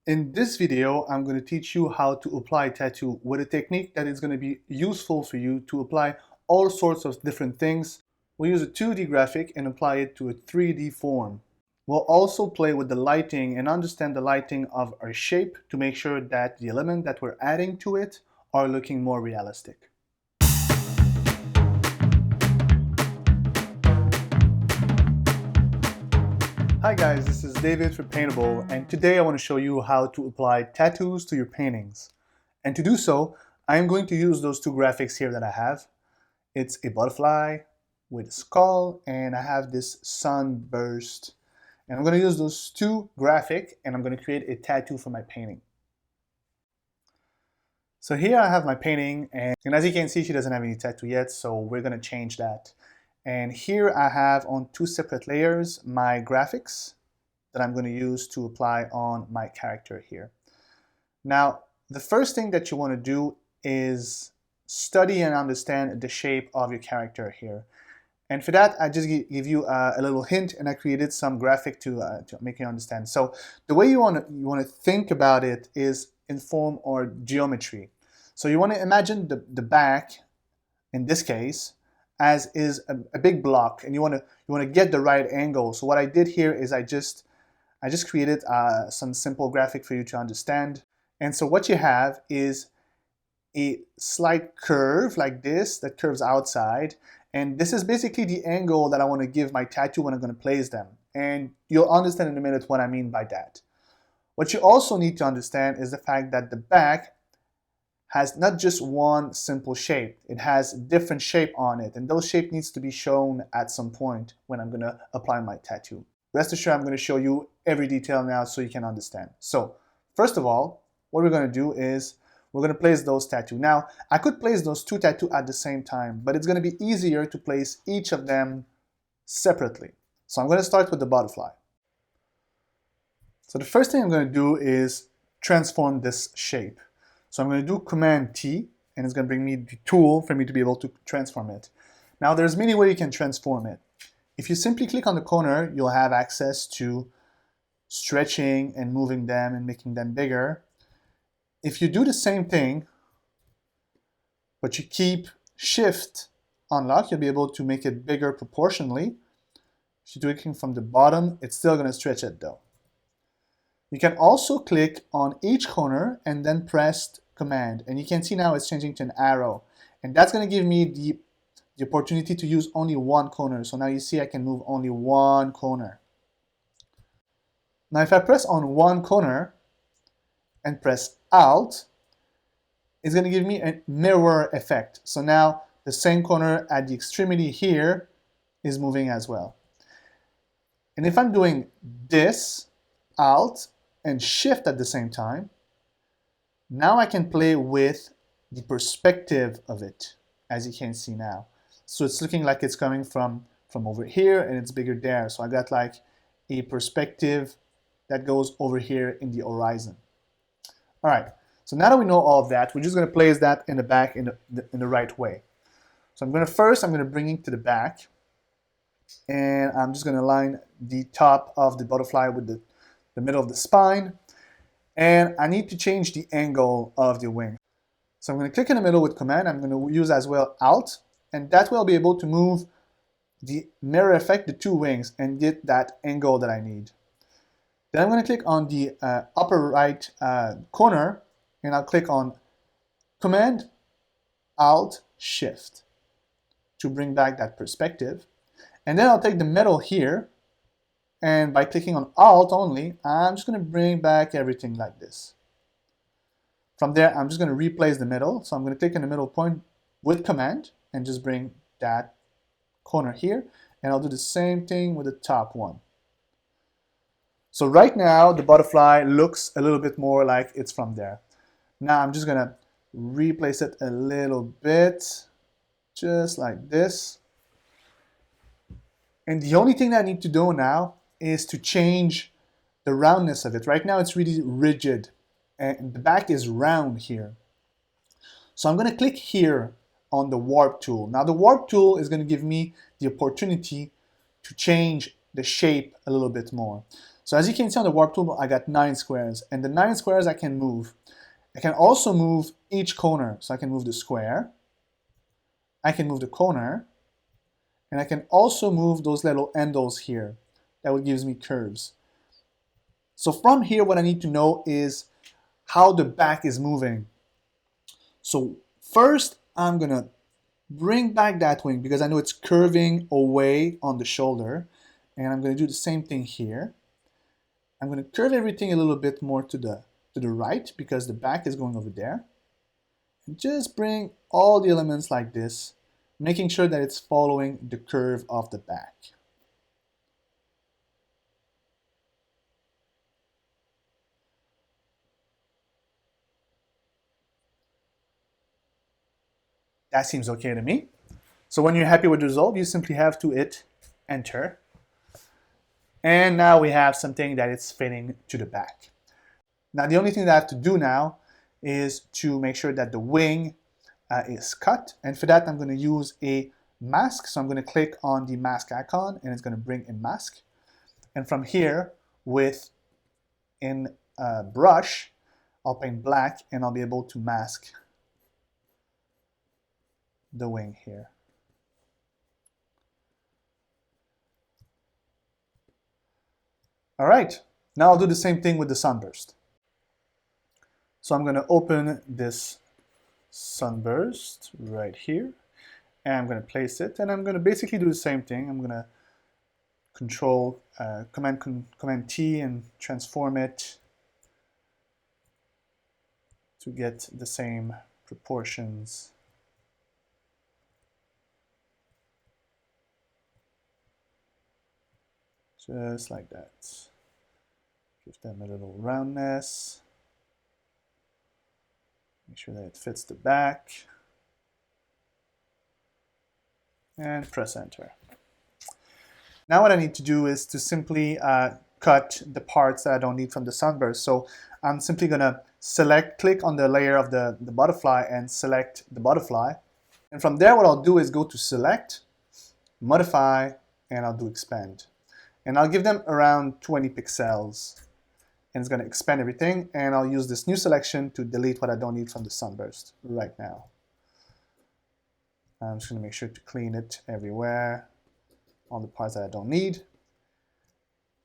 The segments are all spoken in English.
In this video, I'm going to teach you how to apply tattoo with a technique that is going to be useful for you to apply all sorts of different things. We'll use a 2D graphic and apply it to a 3D form. We'll also play with the lighting and understand the lighting of our shape to make sure that the element that we're adding to it are looking more realistic. Hi guys, this is David for Paintable, and today I want to show you how to apply tattoos to your paintings. And to do so, I am going to use those two graphics here that I have. It's a butterfly with a skull, and I have this sunburst. And I'm going to use those two graphics, and I'm going to create a tattoo for my painting. So here I have my painting, and as you can see, she doesn't have any tattoo yet, so we're going to change that. And here I have on two separate layers my graphics that I'm going to use to apply on my character here. Now, the first thing that you want to do is study and understand the shape of your character here. And for that, I just give you a little hint, and I created some graphic to make you understand. So the way you want to think about it is in form or geometry. So you want to imagine the back, in this case, as is a big block, and you want to get the right angle. So what I did here is I just created some simple graphic for you to understand. And so what you have is a slight curve like this that curves outside, and this is basically the angle that I want to give my tattoo when I'm going to place them. And you'll understand in a minute what I mean by that. What you also need to understand is the fact that the back has not just one simple shape. It has different shape on it, and those shape needs to be shown at some point when I'm going to apply my tattoo. Rest assured, I'm going to show you every detail now so you can understand. So first of all, what we're going to do is we're going to place those tattoos. Now, I could place those two tattoos at the same time, but it's going to be easier to place each of them separately. So I'm going to start with the butterfly. So the first thing I'm going to do is transform this shape. So I'm going to do Command T, and it's going to bring me the tool for me to be able to transform it. Now there's many ways you can transform it. If you simply click on the corner, you'll have access to stretching and moving them and making them bigger. If you do the same thing, but you keep Shift unlocked, you'll be able to make it bigger proportionally. If you do it from the bottom, it's still going to stretch it though. You can also click on each corner and then press Command, and you can see now it's changing to an arrow, and that's going to give me the opportunity to use only one corner. So now you see I can move only one corner. Now if I press on one corner and press Alt, it's going to give me a mirror effect. So now the same corner at the extremity here is moving as well. And if I'm doing this, Alt and Shift at the same time, now I can play with the perspective of it, as you can see now. So it's looking like it's coming from over here, and it's bigger there. So I got like a perspective that goes over here in the horizon. All right, so now that we know all of that, we're just going to place that in the back in the right way. So I'm going to bring it to the back, and I'm just going to line the top of the butterfly with the middle of the spine, and I need to change the angle of the wing. So I'm going to click in the middle with Command. I'm going to use as well Alt, and that way I'll be able to move the mirror effect, the two wings, and get that angle that I need. Then I'm going to click on the upper right corner, and I'll click on Command Alt Shift to bring back that perspective. And then I'll take the middle here, and by clicking on Alt only, I'm just going to bring back everything like this. From there, I'm just going to replace the middle. So I'm going to click in the middle point with Command and just bring that corner here. And I'll do the same thing with the top one. So right now, the butterfly looks a little bit more like it's from there. Now I'm just going to replace it a little bit, just like this. And the only thing that I need to do now is to change the roundness of it. Right now it's really rigid, and the back is round here. So I'm going to click here on the warp tool. Now the warp tool is going to give me the opportunity to change the shape a little bit more. So as you can see on the warp tool, I got 9 squares, and the 9 squares I can move. I can also move each corner. So I can move the square, I can move the corner, and I can also move those little handles here. That would gives me curves. So from here, what I need to know is how the back is moving. So first, I'm gonna bring back that wing because I know it's curving away on the shoulder. And I'm gonna do the same thing here. I'm gonna curve everything a little bit more to the right because the back is going over there. And just bring all the elements like this, making sure that it's following the curve of the back. That seems okay to me. So when you're happy with the result, you simply have to hit enter. And now we have something that is fitting to the back. Now the only thing that I have to do now is to make sure that the wing is cut. And for that, I'm going to use a mask. So I'm going to click on the mask icon and it's going to bring a mask. And from here, with in brush, I'll paint black and I'll be able to mask the wing here. All right, now I'll do the same thing with the sunburst. So I'm going to open this sunburst right here, and I'm going to place it, and I'm going to basically do the same thing. I'm going to Command T and transform it to get the same proportions. Just like that. Give them a little roundness. Make sure that it fits the back. And press enter. Now what I need to do is to simply cut the parts that I don't need from the sunburst. So I'm simply going to click on the layer of the butterfly and select the butterfly. And from there, what I'll do is go to select, modify, and I'll do expand. And I'll give them around 20 pixels. And it's going to expand everything. And I'll use this new selection to delete what I don't need from the sunburst right now. I'm just going to make sure to clean it everywhere, all the parts that I don't need.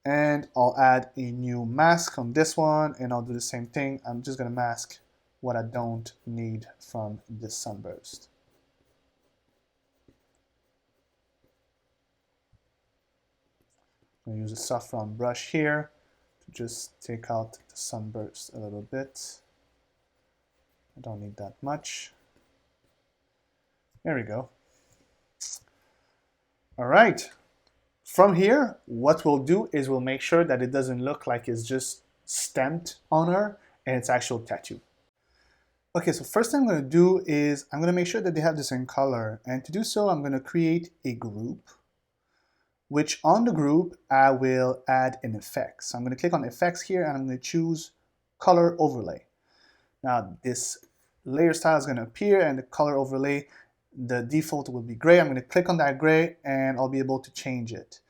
And I'll add a new mask on this one, and I'll do the same thing. I'm just going to mask what I don't need from this sunburst. I'm going to use a saffron brush here to just take out the sunburst a little bit. I don't need that much. There we go. All right. From here, what we'll do is we'll make sure that it doesn't look like it's just stamped on her and it's actual tattoo. Okay, so first thing I'm going to do is I'm going to make sure that they have the same color. And to do so, I'm going to create a group, which on the group, I will add an effect. So I'm going to click on effects here and I'm going to choose color overlay. Now this layer style is going to appear and the color overlay, the default will be gray. I'm going to click on that gray and I'll be able to change it.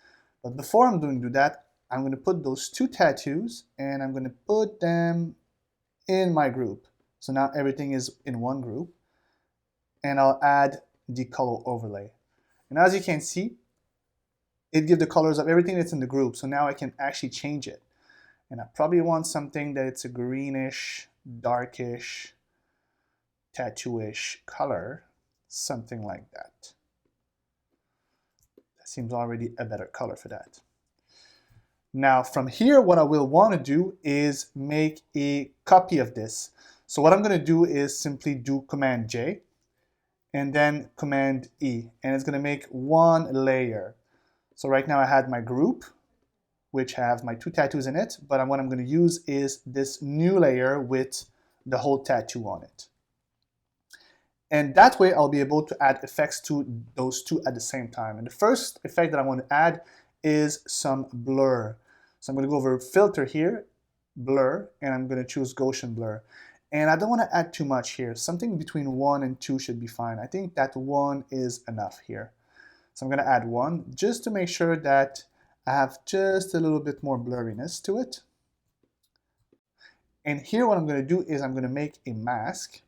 But before I'm going to do that, I'm going to put those two tattoos and I'm going to put them in my group. So now everything is in one group. And I'll add the color overlay. And as you can see, it gives the colors of everything that's in the group. So now I can actually change it. And I probably want something that it's a greenish, darkish, tattooish color. Something like that. That seems already a better color for that. Now from here, what I will want to do is make a copy of this. So what I'm going to do is simply do Command J and then Command E, and it's going to make one layer. So right now I had my group, which have my two tattoos in it, but what I'm going to use is this new layer with the whole tattoo on it. And that way I'll be able to add effects to those two at the same time. And the first effect that I want to add is some blur. So I'm going to go over filter here, blur, and I'm going to choose Gaussian blur. And I don't want to add too much here. Something between 1 and 2 should be fine. I think that 1 is enough here. So I'm going to add 1 just to make sure that I have just a little bit more blurriness to it. And here what I'm going to do is I'm going to make a mask.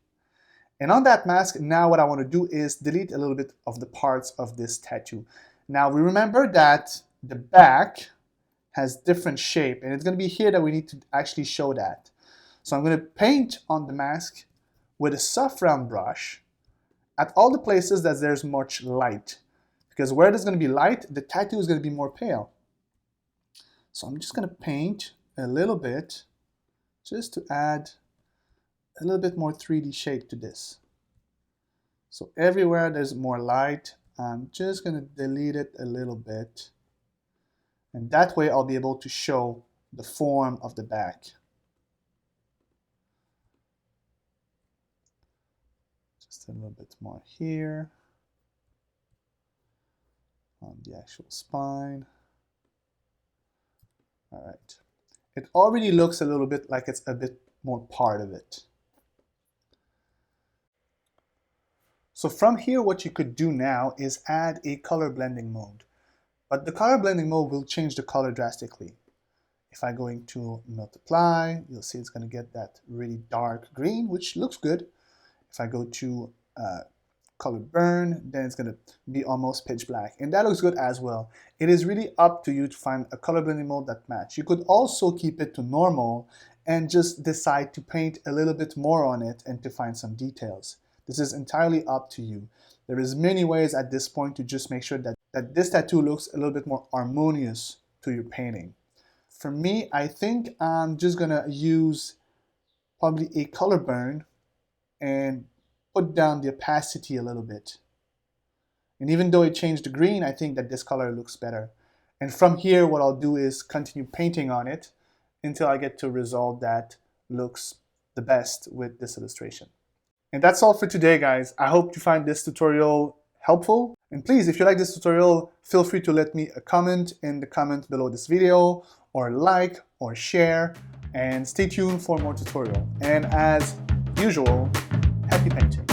And on that mask, now what I want to do is delete a little bit of the parts of this tattoo. Now we remember that the back has different shape, and it's going to be here that we need to actually show that. So I'm going to paint on the mask with a soft round brush at all the places that there's much light. Because where there's going to be light, the tattoo is going to be more pale. So I'm just going to paint a little bit just to add a little bit more 3D shape to this. So everywhere there's more light, I'm just going to delete it a little bit. And that way I'll be able to show the form of the back. Just a little bit more here on the actual spine. All right. It already looks a little bit like it's a bit more part of it. So from here, what you could do now is add a color blending mode. But the color blending mode will change the color drastically. If I go into multiply, you'll see it's going to get that really dark green, which looks good. If I go to color burn, then it's going to be almost pitch black, and that looks good as well. It is really up to you to find a color blending mode that match. You could also keep it to normal and just decide to paint a little bit more on it and to find some details. This is entirely up to you. There is many ways at this point to just make sure that this tattoo looks a little bit more harmonious to your painting. For me, I think I'm just gonna use probably a color burn and put down the opacity a little bit. And even though it changed the green, I think that this color looks better. And from here, what I'll do is continue painting on it until I get to a result that looks the best with this illustration. And that's all for today, guys. I hope you find this tutorial helpful. And please, if you like this tutorial, feel free to let me a comment in the comment below this video, or like, or share, and stay tuned for more tutorial. And as usual, happy painting.